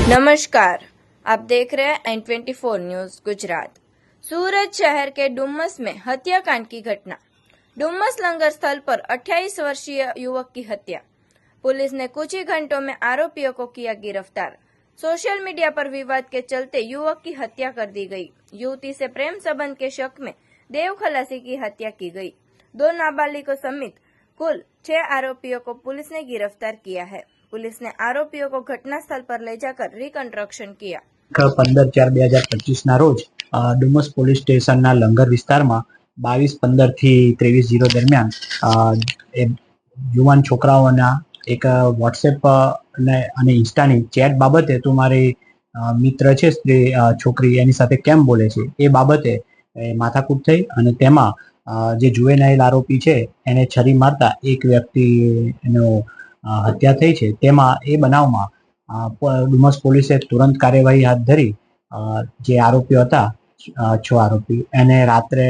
नमस्कार, आप देख रहे हैं N24 न्यूज गुजरात। सूरत शहर के डुम्मस में हत्याकांड की घटना। डुम्मस लंगर स्थल पर 28 वर्षीय युवक की हत्या। पुलिस ने कुछ ही घंटों में आरोपियों को किया गिरफ्तार। सोशल मीडिया पर विवाद के चलते युवक की हत्या कर दी गई। युवती से प्रेम संबंध के शक में देव खलासी की हत्या की गई। 2 नाबालिगों समेत कुल 6 आरोपियों को पुलिस ने गिरफ्तार किया है। पुलिस ने आरोपियों को घटना स्थल पर ले जाकर रिकन्स्ट्रक्शन किया। 15/4/2025 રોજ ડુમસ પોલીસ સ્ટેશનના લંગર વિસ્તારમાં 22:15 થી 23:00 દરમિયાન યુવાન છોકરાઓના એક વોટ્સએપ અને ઇન્સ્ટાની ચેટ બાબતે તું મારી મિત્ર છે સ્ત્રી છોકરી એની સાથે કેમ બોલે છે એ બાબતે માથાકૂટ થઈ અને તેમાં જે જુવેનાઇલ આરોપી છે એને છરી મારતા એક વ્યક્તિનો હત્યા થઈ છે। તેમાં એ બનાવમાં ડુમસ પોલીસે તુરંત કાર્યવાહી હાથ ધરી જે આરોપીઓ હતા 6 આરોપી એને રાત્રે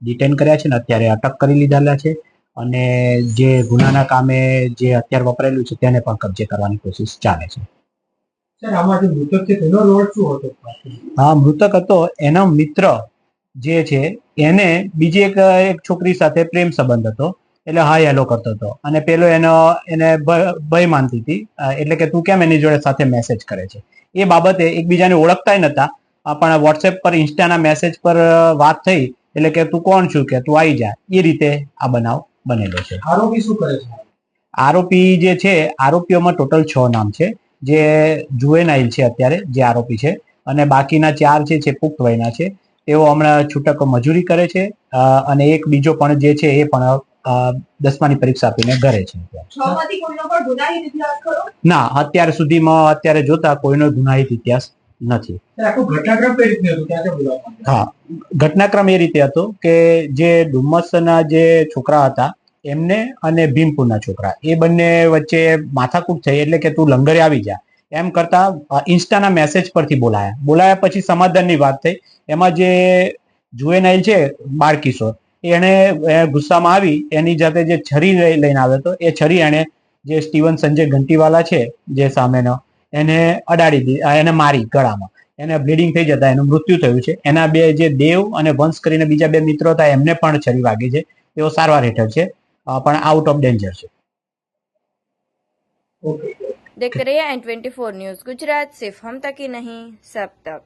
ડિટેન કર્યા છે ને અત્યારે અટક કરી લીધેલા છે અને જે ગુનાના કામે જે હથિયાર વપરાયેલું છે તેને પણ કબજે કરવાની કોશિશ ચાલે છે। સર, આમાં જે મૃતક છે તેનો રોલ શું હતો? મૃતક હતો એનો મિત્ર જે છે એને બીજી એક છોકરી સાથે પ્રેમ સંબંધ હતો એટલે હાય હેલો કરતો હતો અને પેલો એને ભય માનતી હતી એટલે કે તું કેમ એની જોડે સાથે મેસેજ કરે છે એ બાબતે એકબીજાને ઓળખતા નતા પણ વોટ્સએપ પર ઇન્સ્ટાના મેસેજ પર વાત થઈ એટલે કે તું કોણ છું કે તું આવી જા એ રીતે આ બનાવ બનેલો છે। આરોપી શું કરે છે? આરોપી જે છે આરોપીઓમાં ટોટલ 6 નામ છે જે જુવેનાઇલ છે અત્યારે જે આરોપી છે અને બાકીના 4 છે પુખ્ત વયના છે। તેઓ હમણાં છૂટક મજૂરી કરે છે અને એક બીજો પણ જે છે એ પણ 10માની પરીક્ષા આપીને ઘરે છે। ના, અત્યાર સુધીમાં અત્યારે જોતા કોઈનો ગુનાહિત ઇતિહાસ નથી। હા, ઘટનાક્રમ એ રીતે હતો કે જે ડુમ્મસના જે છોકરા હતા એમને અને ભીમપુરના છોકરા એ બંને વચ્ચે માથાકૂટ થઈ એટલે કે તું લંગરે આવી જા એમ કરતા ઇન્સ્ટાના મેસેજ પરથી બોલાયા પછી સમાધાનની વાત થઈ। એમાં જે જુવેનાઇલ છે બાળકિશોર એને ગુસ્સામાં આવી એની જાતે જે છરી લઈને આવ્યો હતો એ છરી એને જે સ્ટીવન સંજય ઘંટીવાલા છે જે સામેનો એને અડાડી દીધી એને મારી ગળામાં એને બ્લીડિંગ થઈ જતા એનું મૃત્યુ થયું છે। એના બે જે દેવ અને વંશ કરીને બીજા 2 મિત્રો હતા એમને પણ છરી વાગી છે। તેઓ સારવાર હેઠળ છે પણ આઉટ ઓફ ડેન્જર છે। देखते रहिए N24 न्यूज गुजरात। सिर्फ हम तक ही नहीं, सब तक।